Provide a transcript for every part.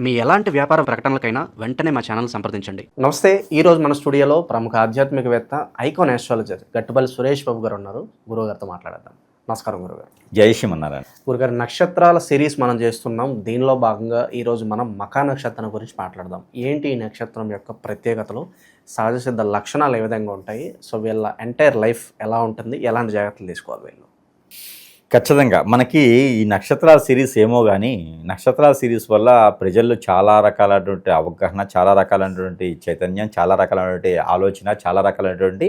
మీ ఎలాంటి వ్యాపార ప్రకటనలకైనా వెంటనే మా ఛానల్ సంప్రదించండి. నమస్తే. ఈరోజు మన స్టూడియోలో ప్రముఖ ఆధ్యాత్మికవేత్త, ఐకాన్ ఆస్ట్రాలజర్ గట్టుపల్లి సురేష్ బాబు గారు ఉన్నారు. గురువుగారితో మాట్లాడదాం. నమస్కారం గురుగారు. జై శ్రీమన్నారాయణ. గురుగారు, నక్షత్రాల సిరీస్ మనం చేస్తున్నాం. దీనిలో భాగంగా ఈరోజు మనం మఖా నక్షత్రం గురించి మాట్లాడదాం. ఏంటి ఈ నక్షత్రం యొక్క ప్రత్యేకతలు, సహజ సిద్ధ లక్షణాలు ఏ విధంగా ఉంటాయి, సో వీళ్ళ ఎంటైర్ లైఫ్ ఎలా ఉంటుంది, ఎలాంటి జాగ్రత్తలు తీసుకోవాలి వీళ్ళు? ఖచ్చితంగా మనకి ఈ నక్షత్రాల సిరీస్ ఏమో కానీ నక్షత్రాల సిరీస్ వల్ల ప్రజల్లో చాలా రకాలైనటువంటి అవగాహన, చాలా రకాలైనటువంటి చైతన్యం, చాలా రకాలైనటువంటి ఆలోచన, చాలా రకాలైనటువంటి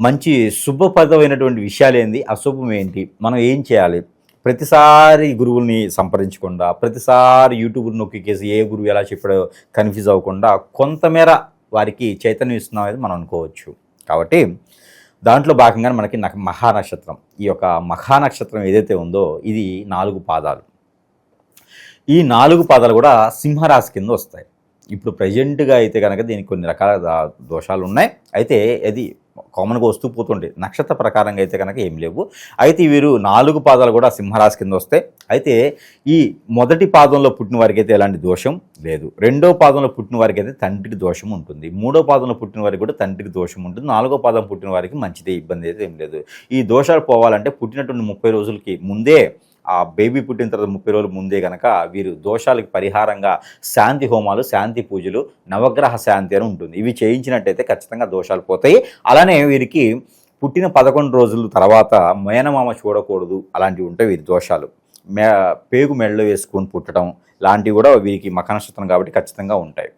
మంచి శుభప్రదమైనటువంటి విషయాలు ఏంది, అశుభం ఏంటి, మనం ఏం చేయాలి, ప్రతిసారి గురువుల్ని సంప్రదించకుండా, ప్రతిసారి యూట్యూబ్ నొక్కికేసి ఏ గురువు ఎలా చెప్పాడో కన్ఫ్యూజ్ అవ్వకుండా కొంతమేర వారికి చైతన్యం ఇస్తున్నాం అనేది మనం అనుకోవచ్చు. కాబట్టి దాంట్లో భాగంగా మనకి మహానక్షత్రం, ఈ యొక్క మహానక్షత్రం ఏదైతే ఉందో ఇది 4 పాదాలు. ఈ 4 పాదాలు కూడా సింహరాశి కింద వస్తాయి. ఇప్పుడు ప్రజెంట్గా అయితే కనుక దీనికి కొన్ని రకాల దోషాలు ఉన్నాయి. అయితే అది కామన్గా వస్తూ పోతుండే. నక్షత్ర ప్రకారంగా అయితే కనుక ఏం లేవు. అయితే వీరు 4 పాదాలు కూడా సింహరాశి కింద వస్తాయి. అయితే ఈ మొదటి పాదంలో పుట్టిన వారికి అయితే ఎలాంటి దోషం లేదు. 2వ పాదంలో పుట్టిన వారికి అయితే తండ్రికి దోషం ఉంటుంది. 3వ పాదంలో పుట్టిన వారికి కూడా తండ్రికి దోషం ఉంటుంది. 4వ పాదం పుట్టిన వారికి మంచిదే, ఇబ్బంది అయితే ఏం లేదు. ఈ దోషాలు పోవాలంటే పుట్టినటువంటి 30 రోజులకి ముందే, ఆ బేబీ పుట్టిన తర్వాత 30 రోజుల ముందే కనుక వీరు దోషాలకు పరిహారంగా శాంతి హోమాలు, శాంతి పూజలు, నవగ్రహ శాంతి అని ఉంటుంది. ఇవి చేయించినట్టయితే ఖచ్చితంగా దోషాలు పోతాయి. అలానే వీరికి పుట్టిన 11 రోజుల తర్వాత మేనమామ చూడకూడదు, అలాంటివి ఉంటాయి వీరి దోషాలు. పేగు మెడలో వేసుకొని పుట్టడం లాంటివి కూడా వీరికి మఖ నక్షత్రం కాబట్టి ఖచ్చితంగా ఉంటాయి.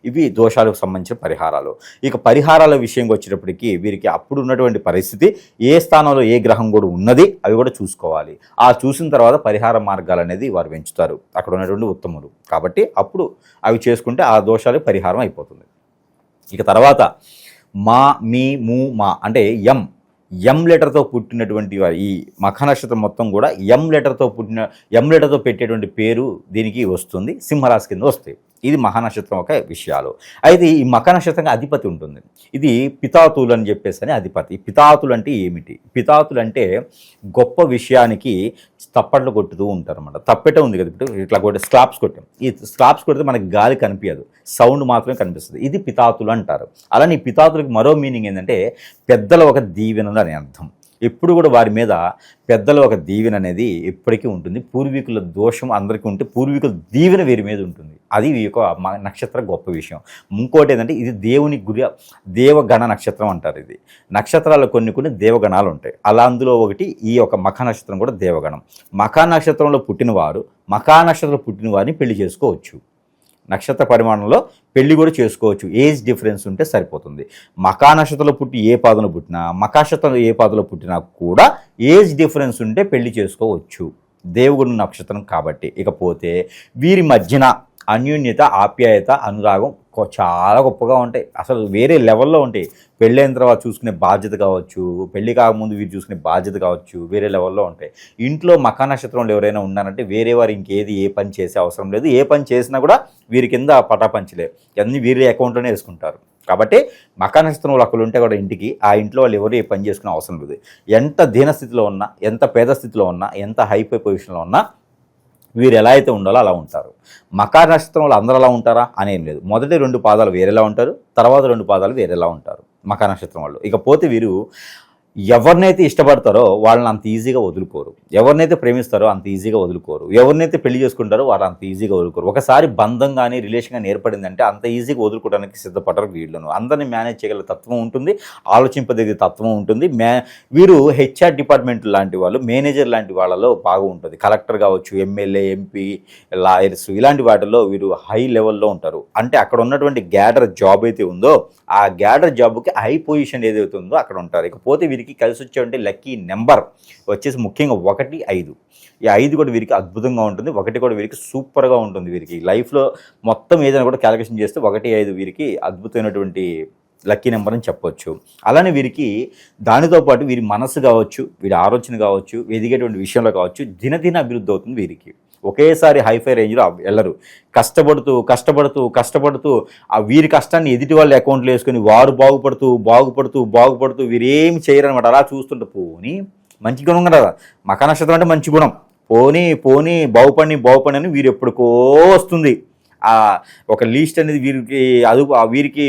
ఇవి దోషాలకు సంబంధించిన పరిహారాలు. ఇక పరిహారాల విషయంకి వచ్చేటప్పటికి వీరికి అప్పుడు ఉన్నటువంటి పరిస్థితి, ఏ స్థానంలో ఏ గ్రహం కూడా ఉన్నది, అవి కూడా చూసుకోవాలి. ఆ చూసిన తర్వాత పరిహార మార్గాలు అనేది వారు పెంచుతారు అక్కడ ఉన్నటువంటి ఉత్తములు. కాబట్టి అప్పుడు అవి చేసుకుంటే ఆ దోషాలకు పరిహారం అయిపోతుంది. ఇక తర్వాత మా, మీ, ము, మా అంటే ఎం లెటర్తో పుట్టినటువంటి వారు, ఈ మఖ నక్షత్రం మొత్తం కూడా ఎం లెటర్తో పెట్టేటువంటి పేరు దీనికి వస్తుంది, సింహరాశి కింద వస్తాయి. ఇది మహానక్షత్రం ఒక విషయాలు. అయితే ఈ మఖ నక్షత్రంగా అధిపతి ఉంటుంది. ఇది పితాతులు అని చెప్పేసి అని అధిపతి. పితాతులు అంటే ఏమిటి? పితాతులు అంటే గొప్ప విషయానికి తప్పట్లు కొట్టుతూ ఉంటారు అన్నమాట. తప్పెట ఉంది కదా, ఇప్పుడు ఇట్లా కొట్టి స్లాప్స్ కొట్టాం. ఈ స్లాప్స్ కొడితే మనకి గాలి కనిపించదు, సౌండ్ మాత్రమే కనిపిస్తుంది. ఇది పితాతులు అంటారు. అలానే ఈ పితాతులకి మరో మీనింగ్ ఏంటంటే పెద్దల ఒక దీవెనలు అని అర్థం. ఎప్పుడు కూడా వారి మీద పెద్దల ఒక దీవెన అనేది ఎప్పటికీ ఉంటుంది. పూర్వీకుల దోషం అందరికీ ఉంటే పూర్వీకుల దీవెన వీరి మీద ఉంటుంది. అది ఈ యొక్క నక్షత్ర గొప్ప విషయం. ఇంకోటి ఏంటంటే ఇది దేవుని దేవగణ నక్షత్రం అంటారు. ఇది నక్షత్రాలు కొన్ని దేవగణాలు ఉంటాయి. అలా అందులో ఒకటి ఈ యొక్క మఖ నక్షత్రం కూడా దేవగణం. మఖ నక్షత్రంలో పుట్టినవారు మఖా నక్షత్రంలో పుట్టిన వారిని పెళ్లి చేసుకోవచ్చు. నక్షత్ర పరిమాణంలో పెళ్లి కూడా చేసుకోవచ్చు. ఏజ్ డిఫరెన్స్ ఉంటే సరిపోతుంది. మఖా నక్షత్రంలో పుట్టి ఏ పాదంలో పుట్టినా, మఖా నక్షత్రంలో ఏ పాదంలో పుట్టినా కూడా ఏజ్ డిఫరెన్స్ ఉంటే పెళ్లి చేసుకోవచ్చు, దేవుడు నక్షత్రం కాబట్టి. ఇకపోతే వీరి మధ్యన అన్యోన్యత, ఆప్యాయత, అనురాగం చాలా గొప్పగా ఉంటాయి. అసలు వేరే లెవెల్లో ఉంటాయి. పెళ్ళైన తర్వాత చూసుకునే బాధ్యత కావచ్చు, పెళ్లి కాకముందు వీరు చూసుకునే బాధ్యత కావచ్చు, వేరే లెవెల్లో ఉంటాయి. ఇంట్లో మఖా నక్షత్రంలో ఎవరైనా ఉన్నారంటే వేరే వారు ఇంకేది ఏ పని చేసే అవసరం లేదు. ఏ పని చేసినా కూడా వీరి కింద పటాపంచలే, అన్నీ వీరి అకౌంట్లోనే వేసుకుంటారు. కాబట్టి మఖా నక్షత్రం వాళ్ళు అక్కడ ఉంటే కూడా ఇంటికి, ఆ ఇంట్లో వాళ్ళు ఎవరు ఏ పని చేసుకునే అవసరం లేదు. ఎంత దీనస్థితిలో ఉన్నా, ఎంత పేద స్థితిలో ఉన్నా, ఎంత హైపై పొజిషన్లో ఉన్నా వీరు ఎలా అయితే ఉండాలో అలా ఉంటారు. మఖా నక్షత్రంలో అందరూ అలా ఉంటారా అనేం లేదు. మొదటి 2 పాదాలు వేరేలా ఉంటారు, తర్వాత 2 పాదాలు వేరేలా ఉంటారు మఖా నక్షత్రం వాళ్ళు. ఇకపోతే వీరు ఎవరినైతే ఇష్టపడతారో వాళ్ళని అంత ఈజీగా వదులుకోరు, ఎవరినైతే ప్రేమిస్తారో అంత ఈజీగా వదులుకోరు, ఎవరినైతే పెళ్లి చేసుకుంటారో వారు అంత ఈజీగా వదులుకోరు. ఒకసారి బంధం కానీ రిలేషన్ కానీ ఏర్పడిందంటే అంత ఈజీగా వదులుకోవడానికి సిద్ధపడరు వీళ్ళను. అందరినీ మేనేజ్ చేయగల తత్వం ఉంటుంది, ఆలోచింపదగిన తత్వం ఉంటుంది. వీరు హెచ్ఆర్ డిపార్ట్మెంట్ లాంటి వాళ్ళు, మేనేజర్ లాంటి వాళ్ళలో బాగా ఉంటుంది. కలెక్టర్ కావచ్చు, ఎమ్మెల్యే, ఎంపీ, లాయర్స్ ఇలాంటి వాటిల్లో వీరు హై లెవెల్లో ఉంటారు. అంటే అక్కడ ఉన్నటువంటి గ్యాడర్ జాబ్ అయితే ఉందో ఆ గ్యాడర్ జాబ్కి హై పొజిషన్ ఏదైతే ఉందో అక్కడ ఉంటారు. ఇకపోతే వీరికి కలిసి వచ్చేటువంటి లక్కీ నెంబర్ వచ్చేసి ముఖ్యంగా 1, 5. ఈ 5 కూడా వీరికి అద్భుతంగా ఉంటుంది. 1 కూడా వీరికి సూపర్గా ఉంటుంది. వీరికి లైఫ్లో మొత్తం ఏదైనా కూడా క్యాలిక్యులేషన్ చేస్తే 1, 5 వీరికి అద్భుతమైనటువంటి లక్కీ నెంబర్ అని చెప్పొచ్చు. అలానే వీరికి దానితో పాటు వీరి మనసు కావచ్చు, వీరి ఆలోచన కావచ్చు, ఎదిగేటువంటి విషయంలో కావచ్చు దినదిన అభివృద్ధి అవుతుంది. వీరికి ఒకేసారి హైఫై రేంజ్లో వెళ్ళరు. కష్టపడుతూ ఆ వీరి కష్టాన్ని ఎదుటి వాళ్ళ అకౌంట్లో వేసుకొని వారు బాగుపడుతూ వీరేమి చేయరనమాట. అలా చూస్తుంటే పోనీ మంచి గుణం కదా, మఖా నక్షత్రం అంటే మంచి గుణం, పోనీ బాగుపడి అని వీరు ఎప్పటికో వస్తుంది. ఒక లీస్ట్ అనేది వీరికి వీరికి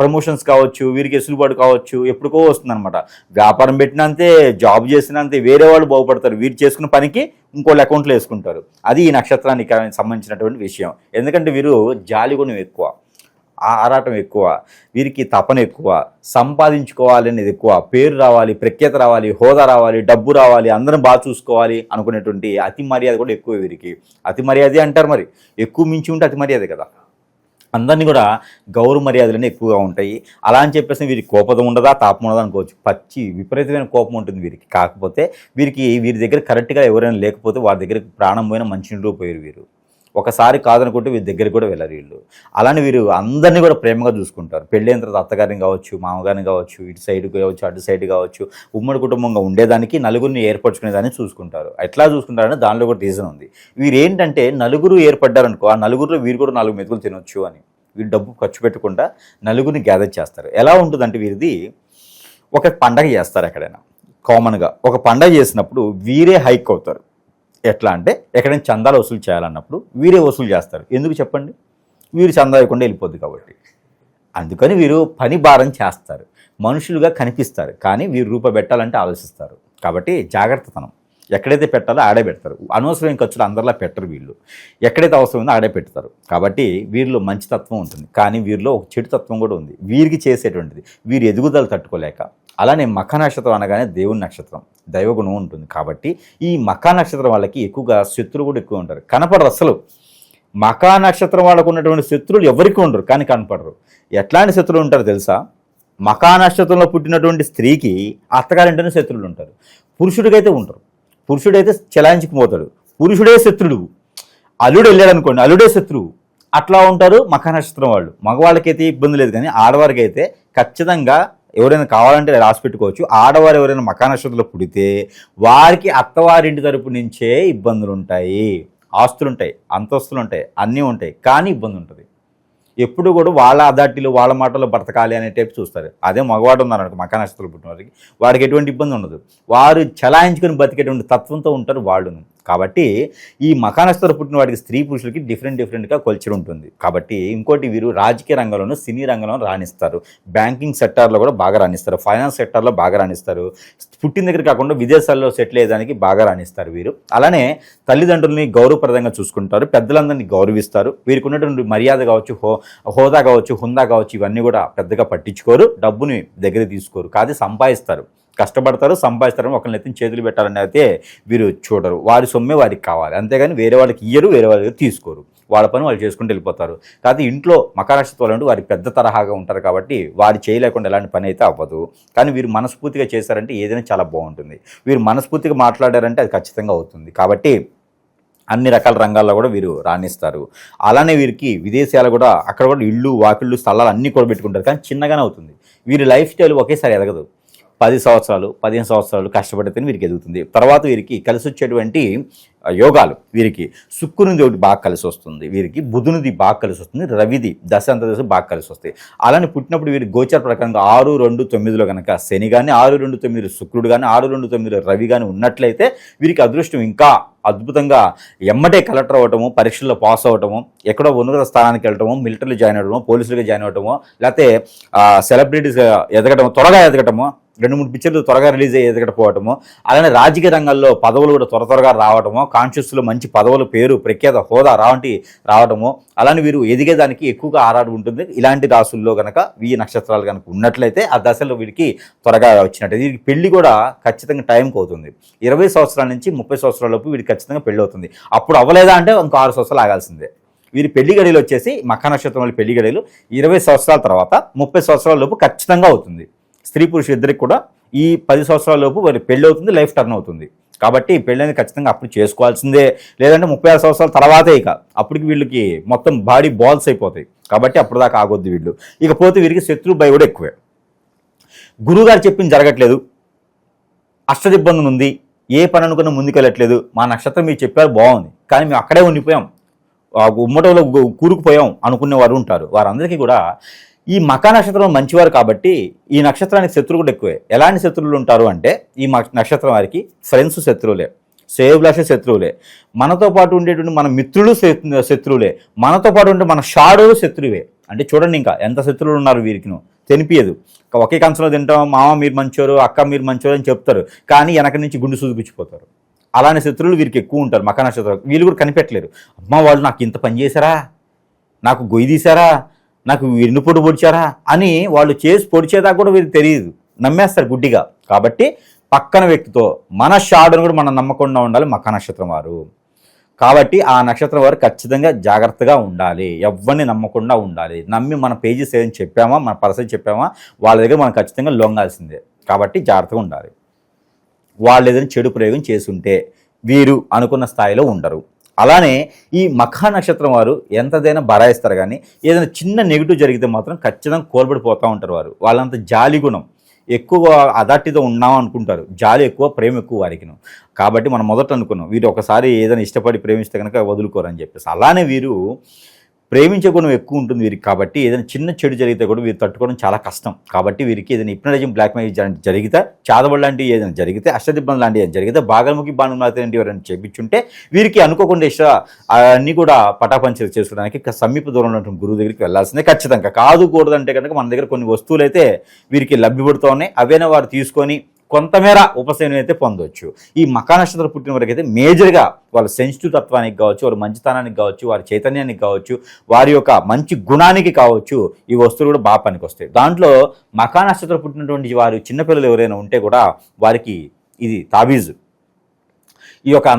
ప్రమోషన్స్ కావచ్చు, వీరికి ఎసులుబాటు కావచ్చు, ఎప్పుడుకో వస్తుందన్నమాట. వ్యాపారం పెట్టినంతే, జాబ్ చేసినంతే వేరే వాళ్ళు బాగుపడతారు, వీరు చేసుకున్న పనికి ఇంకోళ్ళు అకౌంట్లో వేసుకుంటారు. అది ఈ నక్షత్రానికి సంబంధించినటువంటి విషయం. ఎందుకంటే వీరు జాలిగుణం ఎక్కువ, ఆరాటం ఎక్కువ, వీరికి తపన ఎక్కువ, సంపాదించుకోవాలనేది ఎక్కువ, పేరు రావాలి, ప్రఖ్యాత రావాలి, హోదా రావాలి, డబ్బు రావాలి, అందరం బాగా చూసుకోవాలి అనుకునేటువంటి అతి మర్యాద కూడా ఎక్కువ వీరికి. అతి మర్యాదే అంటారు, మరి ఎక్కువ మించి ఉంటే అతి మర్యాదే కదా. అందరినీ కూడా గౌరవ మర్యాదలన్నీ ఎక్కువగా ఉంటాయి. అలా అని చెప్పేసి వీరికి కోపం ఉండదా, తాపం ఉండదా అనుకోవచ్చు. పచ్చి విపరీతమైన కోపం ఉంటుంది వీరికి. కాకపోతే వీరి దగ్గర కరెక్ట్గా ఎవరైనా లేకపోతే వారి దగ్గర ప్రాణం పోయిన మంచినీళ్ళు పోయారు వీరు. ఒకసారి కాదనుకుంటే వీరి దగ్గరికి కూడా వెళ్ళారు వీళ్ళు. అలానే వీరు అందరినీ కూడా ప్రేమగా చూసుకుంటారు. పెళ్ళైన తర్వాత అత్తగారిని కావచ్చు, మామగారిని కావచ్చు, ఇటు సైడ్ కావచ్చు, అటు సైడ్ కావచ్చు, ఉమ్మడి కుటుంబంగా ఉండేదానికి నలుగురిని ఏర్పరచుకునేదాన్ని చూసుకుంటారు. ఎట్లా చూసుకుంటారంటే దానిలో కూడా రీజన్ ఉంది. వీరు ఏంటంటే నలుగురు ఏర్పడ్డారనుకో, ఆ నలుగురిలో వీరు కూడా 4 మెతుకులు తినొచ్చు అని వీరు డబ్బు ఖర్చు పెట్టకుండా నలుగురిని గ్యాదర్ చేస్తారు. ఎలా ఉంటుందంటే వీరిది ఒక పండగ చేస్తారు ఎక్కడైనా కామన్గా. ఒక పండగ చేసినప్పుడు వీరే హైక్ అవుతారు. ఎట్లా అంటే ఎక్కడైనా చందాలు వసూలు చేయాలన్నప్పుడు వీరే వసూలు చేస్తారు. ఎందుకు చెప్పండి? వీరు చందా ఇవ్వకుండా వెళ్ళిపోద్ది కాబట్టి. అందుకని వీరు పని భారం చేస్తారు, మనుషులుగా కనిపిస్తారు, కానీ వీరు రూపాయి పెట్టాలంటే ఆలోచిస్తారు. కాబట్టి జాగ్రత్తతనం. ఎక్కడైతే పెట్టాలో ఆడే పెడతారు. అనవసరమైన ఖర్చులు అందరిలా పెట్టరు వీళ్ళు. ఎక్కడైతే అవసరం ఉందో ఆడే పెడతారు. కాబట్టి వీరిలో మంచి తత్వం ఉంటుంది, కానీ వీరిలో ఒక చెడు తత్వం కూడా ఉంది. వీరికి చేసేటువంటిది వీరి ఎదుగుదల తట్టుకోలేక. అలానే మఖ నక్షత్రం అనగానే దేవుని నక్షత్రం, దైవగుణం ఉంటుంది. కాబట్టి ఈ మఖ నక్షత్రం వాళ్ళకి ఎక్కువగా శత్రువులు కూడా ఎక్కువ ఉంటారు, కనపడరు అసలు. మఖ నక్షత్రం వాళ్ళకు ఉన్నటువంటి శత్రువులు ఎవరికి ఉండరు, కానీ కనపడరు. ఎట్లాంటి శత్రువులు ఉంటారో తెలుసా? మఖ నక్షత్రంలో పుట్టినటువంటి స్త్రీకి అత్తగారింటనే శత్రువులు ఉంటారు. పురుషుడికైతే ఉంటారు. పురుషుడైతే చెలాయించుకుపోతాడు, పురుషుడే శత్రుడు. అల్లుడు వెళ్ళాడు అనుకోండి, అల్లుడే శత్రువు. అట్లా ఉంటారు మఖ నక్షత్రం వాళ్ళు. మగవాళ్ళకైతే ఇబ్బంది లేదు, కానీ ఆడవారికి అయితే ఖచ్చితంగా ఎవరైనా కావాలంటే రాసి పెట్టుకోవచ్చు. ఆడవారు ఎవరైనా మఖ నక్షత్రంలో పుడితే వారికి అత్తవారింటి తరపు నుంచే ఇబ్బందులు ఉంటాయి. ఆస్తులు ఉంటాయి, అంతస్తులు ఉంటాయి, అన్నీ ఉంటాయి, కానీ ఇబ్బంది ఉంటుంది. ఎప్పుడు కూడా వాళ్ళ అదాటిలో వాళ్ళ మాటలో బ్రతకాలి అనే టైప్ చూస్తారు. అదే మగవాడు ఉన్నారనుకో మఖ నక్షత్రం పుట్టిన వారికి, వాడికి ఎటువంటి ఇబ్బంది ఉండదు. వారు చలాయించుకొని బతికేటువంటి తత్వంతో ఉంటారు వాళ్ళును. కాబట్టి ఈ మఖ నక్షత్రం పుట్టిన వాడికి స్త్రీ పురుషులకి డిఫరెంట్గా కల్చర్ ఉంటుంది. కాబట్టి ఇంకోటి, వీరు రాజకీయ రంగంలోనూ సినీ రంగంలో రాణిస్తారు, బ్యాంకింగ్ సెక్టార్లో కూడా బాగా రాణిస్తారు, ఫైనాన్స్ సెక్టార్లో బాగా రాణిస్తారు, పుట్టిన దగ్గర కాకుండా విదేశాల్లో సెటిల్ అయ్యేదానికి బాగా రాణిస్తారు వీరు. అలానే తల్లిదండ్రులని గౌరవప్రదంగా చూసుకుంటారు, పెద్దలందరినీ గౌరవిస్తారు. వీరికి ఉన్నటువంటి మర్యాద కావచ్చు, హోదా కావచ్చు, హుందా కావచ్చు, ఇవన్నీ కూడా పెద్దగా పట్టించుకోరు. డబ్బుని దగ్గర తీసుకోరు, కాదు సంపాదిస్తారు, కష్టపడతారు, సంపాదిస్తారు. ఒకరిని ఎత్తిన చేతులు పెట్టాలని అయితే వీరు చూడరు. వారి సొమ్మే వారికి కావాలి, అంతేగాని వేరే వాళ్ళకి ఇయ్యరు, వేరే వాళ్ళకి తీసుకోరు. వాళ్ళ పని వాళ్ళు చేసుకుంటూ వెళ్ళిపోతారు. కాకపోతే ఇంట్లో మఖ నక్షత్రం వాళ్ళు వారి పెద్ద తరహాగా ఉంటారు కాబట్టి వారు చేయలేకుండా ఎలాంటి పని అయితే అవ్వదు. కానీ వీరు మనస్ఫూర్తిగా చేశారంటే ఏదైనా చాలా బాగుంటుంది. వీరు మనస్ఫూర్తిగా మాట్లాడారంటే అది ఖచ్చితంగా అవుతుంది. కాబట్టి అన్ని రకాల రంగాల్లో కూడా వీరు రాణిస్తారు. అలానే వీరికి విదేశాలు కూడా, అక్కడ కూడా ఇళ్ళు, వాకిళ్ళు, స్థలాలు అన్నీ కూడా పెట్టుకుంటారు, కానీ చిన్నగానే అవుతుంది. వీరి లైఫ్ స్టైల్ ఒకేసారి ఎదగదు. 10 సంవత్సరాలు 15 సంవత్సరాలు కష్టపడితేనే వీరికి ఎదుగుతుంది. తర్వాత వీరికి కలిసి వచ్చేటువంటి యోగాలు, వీరికి శుక్రునిది ఒకటి బాగా కలిసి వస్తుంది, వీరికి బుధునిది బాగా కలిసి వస్తుంది, రవిది దశ అంతర్దశ బాగా కలిసి వస్తాయి. అలానే పుట్టినప్పుడు వీరి గోచర ప్రకారంగా 6, 2, 9లో కనుక శని కానీ, 6, 2, 9 శుక్రుడు కానీ, 6, 2, 9 రవి కానీ ఉన్నట్లయితే వీరికి అదృష్టం ఇంకా అద్భుతంగా ఎమ్మటే కలెక్టర్ అవ్వటము, పరీక్షల్లో పాస్ అవ్వటము, ఎక్కడో ఉన్నత స్థానానికి వెళ్ళటము, మిలిటరీలో జాయిన్ అవ్వటము, పోలీసులుగా జాయిన్ అవ్వటము, లేకపోతే సెలబ్రిటీస్గా ఎదగటము, త్వరగా ఎదగటము, 2-3 పిక్చర్లు త్వరగా రిలీజ్ అయ్యి ఎదగకపోవటము, అలానే రాజకీయ రంగంలో పదవులు కూడా త్వరగా రావటము, కాన్షియస్లో మంచి పదవులు, పేరు, ప్రఖ్యాత, హోదా రావటము. అలానే వీరు ఎదిగేదానికి ఎక్కువగా ఆరాడు ఉంటుంది. ఇలాంటి రాసుల్లో కనుక ఈ నక్షత్రాలు కనుక ఉన్నట్లయితే ఆ దశలో వీరికి త్వరగా వచ్చినట్టు. వీరికి పెళ్లి కూడా ఖచ్చితంగా టైంకి అవుతుంది. 20 సంవత్సరాల నుంచి 30 సంవత్సరాల లోపు వీరికి ఖచ్చితంగా పెళ్లి అవుతుంది. అప్పుడు అవ్వలేదా అంటే ఇంకో 6 సంవత్సరాలు ఆగాల్సిందే. వీరి పెళ్లి గడియలు వచ్చేసి మఖ నక్షత్రం వాళ్ళ పెళ్లి గడియలు 20 సంవత్సరాల తర్వాత 30 సంవత్సరాల లోపు ఖచ్చితంగా అవుతుంది. స్త్రీ పురుషులు ఇద్దరికి కూడా ఈ 10 సంవత్సరాల లోపు వారి పెళ్ళి అవుతుంది, లైఫ్ టర్న్ అవుతుంది. కాబట్టి పెళ్ళి అనేది ఖచ్చితంగా అప్పుడు చేసుకోవాల్సిందే. లేదంటే 36 సంవత్సరాల తర్వాతే ఇక అప్పటికి వీళ్ళకి మొత్తం బాడీ బాల్స్ అయిపోతాయి. కాబట్టి అప్పుడు దాకా ఆగొద్దు వీళ్ళు. ఇకపోతే వీరికి శత్రు భయం కూడా ఎక్కువే. గురువుగారు చెప్పింది జరగట్లేదు, అష్టదిబ్బంది ఉంది, ఏ పని అనుకున్నా ముందుకెళ్ళట్లేదు, మా నక్షత్రం మీరు చెప్పారు బాగుంది, కానీ మేము అక్కడే ఉండిపోయాం, ఉమ్మటంలో కూరుకుపోయాం అనుకునే వారు ఉంటారు. వారందరికీ కూడా ఈ మఖ నక్షత్రం మంచివారు కాబట్టి ఈ నక్షత్రానికి శత్రువులు కూడా ఎక్కువే. ఎలాంటి శత్రువులు ఉంటారు అంటే ఈ నక్షత్రం వారికి ఫ్రెండ్స్ శత్రువులే. శ్రేయోభిలాష శత్రువులే, మనతో పాటు ఉండేటువంటి మన మిత్రులు శత్రువులే, మనతో పాటు ఉండే మన షాడోలు శత్రువే. అంటే చూడండి ఇంకా ఎంత శత్రువులు ఉన్నారు వీరికిను తెలిపియదు. ఒకే కంచంలో తింటాం, మామ మీరు మంచోరు, అక్క మీరు మంచోరు అని చెప్తారు, కానీ వెనక నుంచి గుండు సూదిపుచ్చిపోతారు. అలానే శత్రువులు వీరికి ఎక్కువ ఉంటారు మకర నక్షత్రం. వీళ్ళు కూడా కనిపెట్టలేరు, అమ్మ వాళ్ళు నాకు ఇంత పని చేశారా, నాకు గొయ్యి తీశారా, నాకు వెన్నుపోటు పొడిచారా అని వాళ్ళు చేసి పొడిచేదాకా కూడా వీరికి తెలియదు, నమ్మేస్తారు గుడ్డిగా. కాబట్టి పక్కన వ్యక్తితో మన షాడును కూడా మనం నమ్మకుండా ఉండాలి మకర నక్షత్రం వారు. కాబట్టి ఆ నక్షత్రం వారు ఖచ్చితంగా జాగ్రత్తగా ఉండాలి, ఎవరిని నమ్మకుండా ఉండాలి. నమ్మి మన పేజెస్ ఏదైనా చెప్పామా, మన పర్సన్ చెప్పామా, వాళ్ళ దగ్గర మనం ఖచ్చితంగా లొంగాల్సిందే. కాబట్టి జాగ్రత్తగా ఉండాలి. వాళ్ళు ఏదైనా చెడు ప్రయోగం చేసుంటే వీరు అనుకున్న స్థాయిలో ఉండరు. అలానే ఈ మఖా నక్షత్రం వారు ఎంతదైనా బరాయిస్తారు, కానీ ఏదైనా చిన్న నెగిటివ్ జరిగితే మాత్రం ఖచ్చితంగా కోల్పడిపోతూ ఉంటారు. వాళ్ళంత జాలి గుణం ఎక్కువ, అదాటితో ఉన్నాం అనుకుంటారు, జాలి ఎక్కువ, ప్రేమ ఎక్కువ వారికి. కాబట్టి మనం మొదట అనుకున్నాం వీరు ఒకసారి ఏదైనా ఇష్టపడి ప్రేమిస్తే కనుక వదులుకోరని చెప్పేసి. అలానే వీరు ప్రేమించే గుణం ఎక్కువ ఉంటుంది వీరికి. కాబట్టి ఏదైనా చిన్న చెడు జరిగితే కూడా వీరు తట్టుకోవడం చాలా కష్టం. కాబట్టి వీరికి ఏదైనా హిప్నటిజం, బ్లాక్ మ్యాజిక్ జరిగితే, చాదబడి లాంటివి ఏదైనా జరిగితే, అష్టదిబ్బం లాంటివి ఏదైనా జరిగితే, బాగలముఖి బాణం లాంటివి ఎవరైనా చెప్పించుంటే వీరికి అనుకోకుండా అన్నీ కూడా పటాపంచలు చేసుకోవడానికి సమీప దూరంలో ఉన్న గురువు దగ్గరికి వెళ్ళాల్సిందే ఖచ్చితంగా. కాదుకూడదంటే కనుక మన దగ్గర కొన్ని వస్తువులు అయితే వీరికి లభ్యపడుతూ ఉన్నాయి, అవైనా వారు తీసుకొని కొంతమేర ఉపశమనం అయితే పొందవచ్చు. ఈ మకర నక్షత్రం పుట్టిన వరకు అయితే మేజర్గా వాళ్ళ సెన్సిటివ్ తత్వానికి కావచ్చు, వారి మంచితనానికి కావచ్చు, వారి చైతన్యానికి కావచ్చు, వారి యొక్క మంచి గుణానికి కావచ్చు, ఈ వస్తువులు కూడా బాగా పనికి వస్తాయి. దాంట్లో మకర నక్షత్రం పుట్టినటువంటి వారు చిన్నపిల్లలు ఎవరైనా ఉంటే కూడా వారికి ఇది తాబీజు, ఈ యొక్క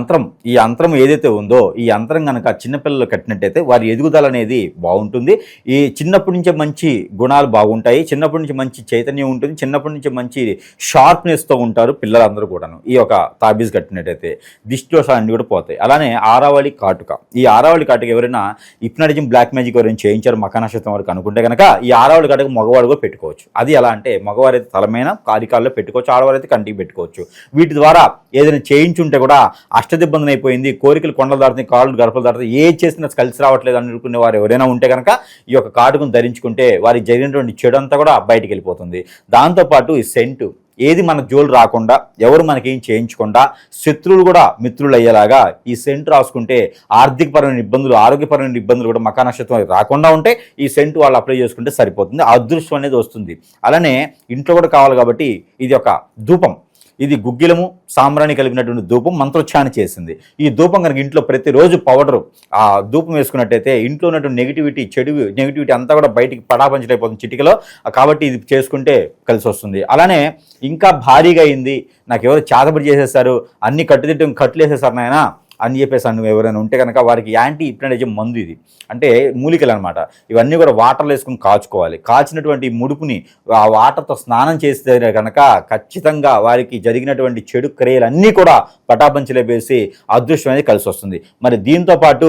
ఈ అంతరం ఏదైతే ఉందో ఈ అంతరం కనుక చిన్నపిల్లలు కట్టినట్టయితే వారి ఎదుగుదల అనేది బాగుంటుంది. ఈ చిన్నప్పటి నుంచే మంచి గుణాలు బాగుంటాయి, చిన్నప్పటి నుంచి మంచి చైతన్యం ఉంటుంది, చిన్నప్పటి నుంచి మంచి షార్ప్నెస్తో ఉంటారు పిల్లలందరూ కూడాను. ఈ యొక్క తాబీజ్ కట్టినట్టయితే దిష్టిదోషాలు అన్నీ కూడా పోతాయి. అలానే ఆరావళి కాటుక, ఈ ఆరావళి కాటుక ఎవరైనా హిప్నటిజం, బ్లాక్ మ్యాజిక్ ఎవరైనా చేయించారు మకర నక్షత్రం వరకు అనుకుంటే కనుక ఈ ఆరావళి కాటుక మగవాడు కూడా పెట్టుకోవచ్చు. అది ఎలా అంటే మగవారైతే తలమైన కారికాల్లో పెట్టుకోవచ్చు, ఆడవారైతే కంటికి పెట్టుకోవచ్చు. వీటి ద్వారా ఏదైనా చేయించుంటే కూడా అష్టదిబ్బందన అయిపోయింది, కోరికలు కొండలు దాడుతాయి, కాళ్ళు గడపలు దాడుతాయి, ఏది చేసినా కలిసి రావట్లేదు అనుకునే వారు ఎవరైనా ఉంటే కనుక ఈ యొక్క కాటుకును ధరించుకుంటే వారికి జరిగినటువంటి చెడు అంతా కూడా బయటికి వెళ్ళిపోతుంది. దాంతోపాటు ఈ సెంటు ఏది మన జోలు రాకుండా, ఎవరు మనకేం చేయించకుండా, శత్రువులు కూడా మిత్రులు అయ్యేలాగా ఈ సెంటు రాసుకుంటే ఆర్థికపరమైన ఇబ్బందులు, ఆరోగ్యపరమైన ఇబ్బందులు కూడా మకర నక్షత్రం రాకుండా ఉంటే ఈ సెంటు వాళ్ళు అప్లై చేసుకుంటే సరిపోతుంది, అదృష్టం అనేది వస్తుంది. అలానే ఇంట్లో కూడా కావాలి కాబట్టి ఇది ఒక ధూపం, ఇది గుగ్గిలము సాంబ్రాణి కలిపినటువంటి ధూపం మంత్రోచ్చారణ చేసింది. ఈ ధూపం కనుక ఇంట్లో ప్రతిరోజు పౌడరు ఆ ధూపం వేసుకున్నట్టయితే ఇంట్లో ఉన్నటువంటి నెగిటివిటీ అంతా కూడా బయటికి పటాపంచలైపోతుంది చిటికలో. కాబట్టి ఇది చేసుకుంటే కలిసి వస్తుంది. అలానే ఇంకా భారీగా అయింది, నాకు ఎవరు చాతబడి చేసేసారు, అన్ని కట్లు వేసేసారు నాయన అని చెప్పేసి నువ్వు ఎవరైనా ఉంటే కనుక వారికి యాంటీ హిప్నటిజం మందు, ఇది అంటే మూలికలు అనమాట. ఇవన్నీ కూడా వాటర్లో వేసుకుని కాచుకోవాలి. కాచినటువంటి ముడుపుని ఆ వాటర్తో స్నానం చేస్తే కనుక ఖచ్చితంగా వారికి జరిగినటువంటి చెడు క్రియలన్నీ కూడా పటాపంచలే వేసి అదృష్టం అనేది కలిసి వస్తుంది. మరి దీంతో పాటు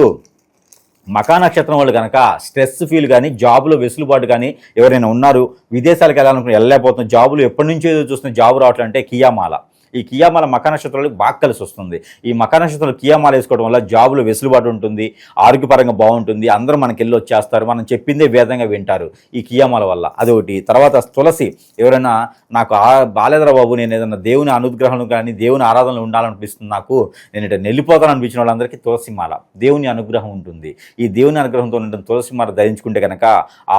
మకర నక్షత్రం వాళ్ళు కనుక స్ట్రెస్ ఫీల్ కానీ, జాబులో వెసులుబాటు కానీ ఎవరైనా ఉన్నారు, విదేశాలకు వెళ్ళాలనుకుని వెళ్ళలేకపోతున్నారు, జాబులు ఎప్పటి నుంచో చూస్తున్న జాబు రావట్లంటే కియామాల, ఈ కియామాల మకర నక్షత్రాలకు బాగా కలిసి వస్తుంది. ఈ మకర నక్షత్రంలో కియామాల వేసుకోవడం వల్ల జాబులో వెసులుబాటు ఉంటుంది, ఆరోగ్యపరంగా బాగుంటుంది, అందరూ మనకి వెళ్ళి వచ్చేస్తారు, మనం చెప్పిందే వేదంగా వింటారు ఈ కియామాల వల్ల. అదొకటి. తర్వాత తులసి, ఎవరైనా నాకు బాలేదరా బాబు, నేను ఏదైనా దేవుని అనుగ్రహం కానీ దేవుని ఆరాధనలు ఉండాలనిపిస్తుంది, నాకు నేను ఇట్లా వెళ్ళిపోతాను అనిపించిన వాళ్ళందరికీ తులసి మాల, దేవుని అనుగ్రహం ఉంటుంది. ఈ దేవుని అనుగ్రహంతో ఉన్న తులసి మాల ధరించుకుంటే కనుక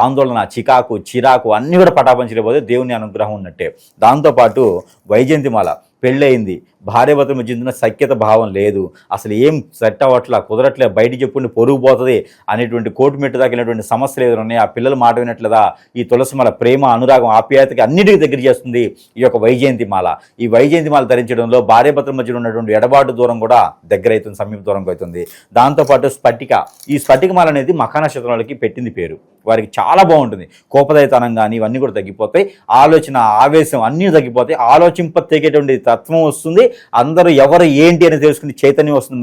ఆందోళన, చిరాకు అన్నీ కూడా పటాపంచలేకపోతే దేవుని అనుగ్రహం ఉన్నట్టే. దాంతోపాటు వైజయంతి మాల, పెళ్ళయింది, భార్యాభర్తల మధ్య ఉన్న సఖ్యత భావం లేదు, అసలు ఏం సెట్ అవ్వట్లా, కుదరట్లే, బయట చెప్పుండి పొరుగు పోతుంది అనేటువంటి కోర్టు మెట్టు దాకినటువంటి సమస్యలు ఏదైనా ఉన్నాయి, ఆ పిల్లలు మాట వినట్లేదా, ఈ తులసిమాల ప్రేమ, అనురాగం, ఆప్యాయతకి అన్నిటికీ దగ్గర చేస్తుంది ఈ యొక్క వైజయంతి మాల. ఈ వైజయంతి మాల ధరించడంలో భార్యాభర్తల మధ్య ఉన్నటువంటి ఎడబాటు దూరం కూడా దగ్గర అవుతుంది, సమీప దూరంగా అవుతుంది. దాంతోపాటు స్ఫటిక, ఈ స్ఫటిక మాల అనేది మకర నక్షత్రం వాళ్ళకి పెట్టింది పేరు, వారికి చాలా బాగుంటుంది. కోపదయతనం కానీ ఇవన్నీ కూడా తగ్గిపోతాయి, ఆలోచన, ఆవేశం అన్నీ తగ్గిపోతాయి, ఆలోచింప తెగేటువంటి తత్వం వస్తుంది, అందరూ ఎవరు ఏంటి అని తెలుసుకుని చైతన్యం వస్తుంది,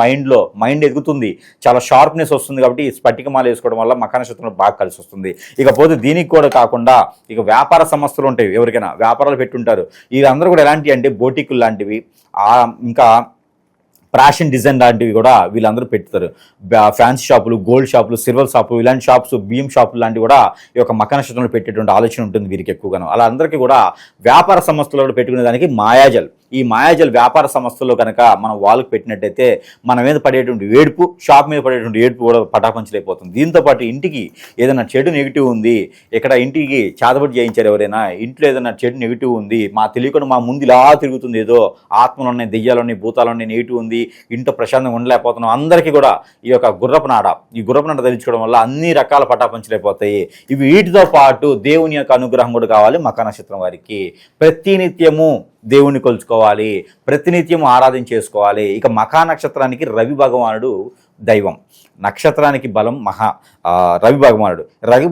మైండ్ ఎదుగుతుంది, చాలా షార్ప్నెస్ వస్తుంది. కాబట్టి ఈ స్ఫటికమాల వేసుకోవడం వల్ల మకర నక్షత్రంలో బాగా కలిసి వస్తుంది. ఇకపోతే దీనికి కూడా కాకుండా ఇక వ్యాపార సంస్థలు ఉంటాయి, ఎవరికైనా వ్యాపారాలు పెట్టుంటారు, వీరందరూ కూడా ఎలాంటివి అంటే బోటికులు లాంటివి, ఇంకా ఫ్యాషన్ డిజైన్ లాంటివి కూడా వీళ్ళందరూ పెడతారు. ఫ్యాన్సీ షాపులు, గోల్డ్ షాపులు, సిల్వర్ షాపులు, ఇలాంటి షాప్స్, బియ్యం షాపులు లాంటివి కూడా ఈ యొక్క మకర నక్షత్రంలో పెట్టేటువంటి ఆలోచన ఉంటుంది వీరికి ఎక్కువగాను. అలా అందరికీ కూడా వ్యాపార సంస్థలు కూడా పెట్టుకునే దానికి మాయాజల్, ఈ మాయాజాల వ్యాపార సంస్థల్లో కనుక మనం వాళ్ళకు పెట్టినట్టయితే మన మీద పడేటువంటి ఏడుపు, షాప్ మీద పడేటువంటి ఏడుపు కూడా పటాపంచలైపోతుంది. దీంతోపాటు ఇంటికి ఏదైనా చెడు నెగిటివ్ ఉంది, ఇక్కడ ఇంటికి చాదపడి చేయించారు ఎవరైనా, ఇంట్లో ఏదైనా చెడు నెగిటివ్ ఉంది, మా తెలియకుండా మా ముందు ఇలా తిరుగుతుంది, ఏదో ఆత్మలు ఉన్నాయి, దెయ్యాలు ఉన్నాయి, భూతాలు ఉన్నాయి, నెగిటివ్ ఉంది, ఇంట్లో ప్రశాంతంగా ఉండలేకపోతున్నాం, అందరికీ కూడా ఈ యొక్క గుర్రపు నాడ ధరించుకోవడం వల్ల అన్ని రకాల పటాపంచలైపోతాయి. ఇవి వీటితో పాటు దేవుని యొక్క అనుగ్రహం కూడా కావాలి మఖా నక్షత్రం వారికి. ప్రతినిత్యము దేవుణ్ణి కొలుచుకోవాలి, ప్రతినిత్యము ఆరాధన చేసుకోవాలి. ఇక మఖా నక్షత్రానికి రవి భగవానుడు దైవం, నక్షత్రానికి బలం రవి భగవానుడు. రవి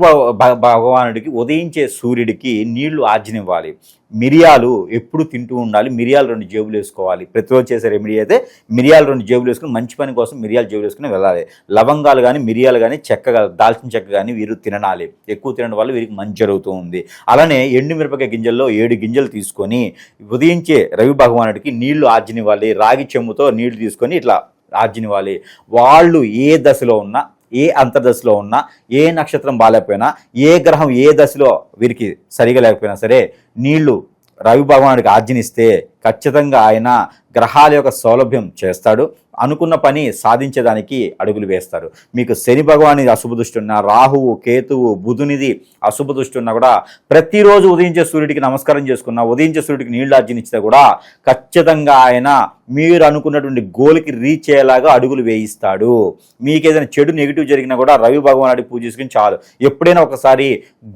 భగవానుడికి ఉదయించే సూర్యుడికి నీళ్లు ఆర్జనివ్వాలి. మిరియాలు ఎప్పుడు తింటూ ఉండాలి. మిరియాలు 2 జేబులు వేసుకోవాలి. ప్రతిరోజు చేసే రెమెడీ అయితే మిరియాలు 2 జేబులు వేసుకుని, మంచి పని కోసం మిరియాలు జేబులు వేసుకుని వెళ్ళాలి. లవంగాలు కానీ, మిరియాలు కానీ, దాల్చిన చెక్క కానీ వీరు తినాలి. ఎక్కువ తినడం వల్ల వీరికి మంచి జరుగుతూ ఉంది. అలానే ఎండుమిరపకాయ గింజల్లో 7 గింజలు తీసుకొని ఉదయించే రవి భగవానుడికి నీళ్లు ఆర్జనివ్వాలి. రాగి చెమ్ముతో నీళ్లు తీసుకొని ఇట్లా ఆర్జనివ్వాలి. వాళ్ళు ఏ దశలో ఉన్నా, ఏ అంతర్దశలో ఉన్నా, ఏ నక్షత్రం బాగాలేకపోయినా, ఏ గ్రహం ఏ దశలో వీరికి సరిగా లేకపోయినా సరే నీళ్లు రవి భగవానుడికి ఆర్జనిస్తే ఖచ్చితంగా ఆయన గ్రహాల యొక్క సౌలభ్యం చేస్తాడు. అనుకున్న పని సాధించేదానికి అడుగులు వేస్తారు. మీకు శని భగవాని అశుభ దృష్టి ఉన్నా, రాహువు, కేతువు, బుధునిది అశుభ దృష్టి ఉన్నా కూడా ప్రతిరోజు ఉదయించే సూర్యుడికి నమస్కారం చేసుకున్నా, ఉదయించే సూర్యుడికి నీళ్లు ఆర్జనిస్తే కూడా ఖచ్చితంగా ఆయన మీరు అనుకున్నటువంటి గోల్కి రీచ్ అయ్యేలాగా అడుగులు వేయిస్తాడు. మీకు ఏదైనా చెడు నెగిటివ్ జరిగినా కూడా రవి భగవానుడికి పూజ చేసుకుని చాలు. ఎప్పుడైనా ఒకసారి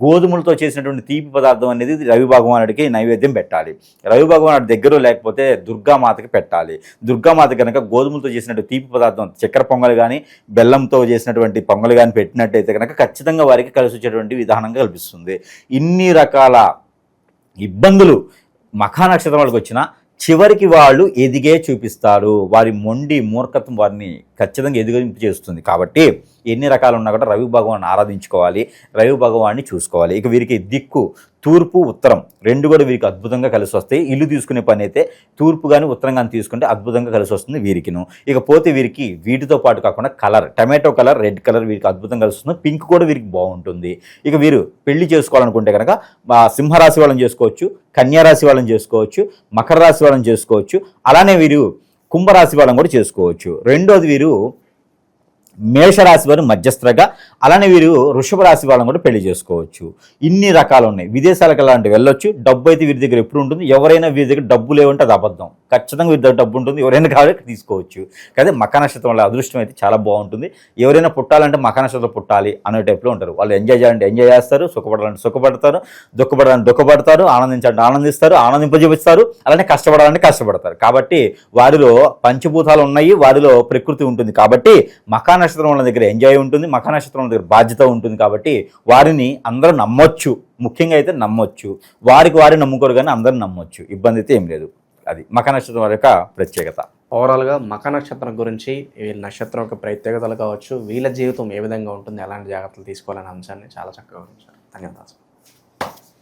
గోధుమలతో చేసినటువంటి తీపి పదార్థం అనేది రవి భగవానుడికి నైవేద్యం పెట్టాలి. రవి భగవానుడి దగ్గర లేకపోతే దుర్గామాతకి పెట్టాలి. దుర్గామాత కనుక గోధుమలతో చేసినట్టు తీపి పదార్థం, చక్కెర పొంగల్ కానీ, బెల్లంతో చేసినటువంటి పొంగల్ కానీ పెట్టినట్టయితే కనుక ఖచ్చితంగా వారికి కలిసి వచ్చేటువంటి విధానంగా కల్పిస్తుంది. ఇన్ని రకాల ఇబ్బందులు మఖా నక్షత్రం వాళ్ళకి వచ్చినా చివరికి వాళ్ళు ఎదిగే చూపిస్తారు. వారి మొండి మూర్ఖత్వం వారిని ఖచ్చితంగా ఎదిగింపు చేస్తుంది. కాబట్టి ఎన్ని రకాలు ఉన్నా కూడా రవి భగవాన్ని ఆరాధించుకోవాలి, రవి భగవాన్ని చూసుకోవాలి. ఇక వీరికి దిక్కు తూర్పు, ఉత్తరం 2 కూడా వీరికి అద్భుతంగా కలిసి వస్తాయి. ఇల్లు తీసుకునే పని అయితే తూర్పు కానీ ఉత్తరం కానీ తీసుకుంటే అద్భుతంగా కలిసి వస్తుంది వీరికిను. ఇకపోతే వీరికి వీటితో పాటు కాకుండా colour, tomato colour, red colour వీరికి అద్భుతంగా కలిసి వస్తుంది. పింక్ కూడా వీరికి బాగుంటుంది. ఇక వీరు పెళ్లి చేసుకోవాలనుకుంటే కనుక సింహరాశి వాళ్ళని చేసుకోవచ్చు, కన్యారాశి వాళ్ళని చేసుకోవచ్చు, మకర రాశి వాళ్ళని చేసుకోవచ్చు. అలానే వీరు కుంభరాశి వాళ్ళని కూడా చేసుకోవచ్చు. రెండోది వీరు మేషరాశి వారు మధ్యస్థగా, అలానే వీరు వృషభ రాశి వాళ్ళని కూడా పెళ్లి చేసుకోవచ్చు. ఇన్ని రకాలు ఉన్నాయి. విదేశాలకు అలాంటి వెళ్ళొచ్చు. డబ్బు అయితే వీరి దగ్గర ఎప్పుడు ఉంటుంది. ఎవరైనా వీరి దగ్గర డబ్బు లేవంటే అది అబద్ధం. ఖచ్చితంగా వీరి దగ్గర డబ్బు ఉంటుంది. ఎవరైనా కావాలి తీసుకోవచ్చు. కానీ మఖా నక్షత్రం వల్ల అదృష్టం అయితే చాలా బాగుంటుంది. ఎవరైనా పుట్టాలంటే మఖా నక్షత్రం పుట్టాలి అనే టైప్లో ఉంటారు. వాళ్ళు ఎంజాయ్ చేయాలంటే ఎంజాయ్ చేస్తారు, సుఖపడాలంటే సుఖపడతారు, దుఃఖపడాలంటే దుఃఖపడతారు, ఆనందించాలంటే ఆనందిస్తారు, ఆనందింపజేపిస్తారు, అలానే కష్టపడాలంటే కష్టపడతారు. కాబట్టి వారిలో పంచభూతాలు ఉన్నాయి, వారిలో ప్రకృతి ఉంటుంది. కాబట్టి మఖా నక్షత్రం వాళ్ళ దగ్గర ఎంజాయ్ ఉంటుంది, మఖా నక్షత్రం వాళ్ళ దగ్గర బాధ్యత ఉంటుంది. కాబట్టి వారిని అందరూ నమ్మొచ్చు. ముఖ్యంగా అయితే నమ్మొచ్చు. వారికి వారిని నమ్ముకోరు కానీ అందరూ నమ్మొచ్చు. ఇబ్బంది అయితే ఏం లేదు. అది మఖా నక్షత్రం వారి యొక్క ప్రత్యేకత. ఓవరాల్గా మఖా నక్షత్రం గురించి, వీళ్ళ నక్షత్రం యొక్క ప్రత్యేకతలు కావచ్చు, వీళ్ళ జీవితం ఏ విధంగా ఉంటుంది, ఎలాంటి జాగ్రత్తలు తీసుకోవాలనే అంశాన్ని చాలా చక్కగా వివరించారు. ధన్యవాదాలు.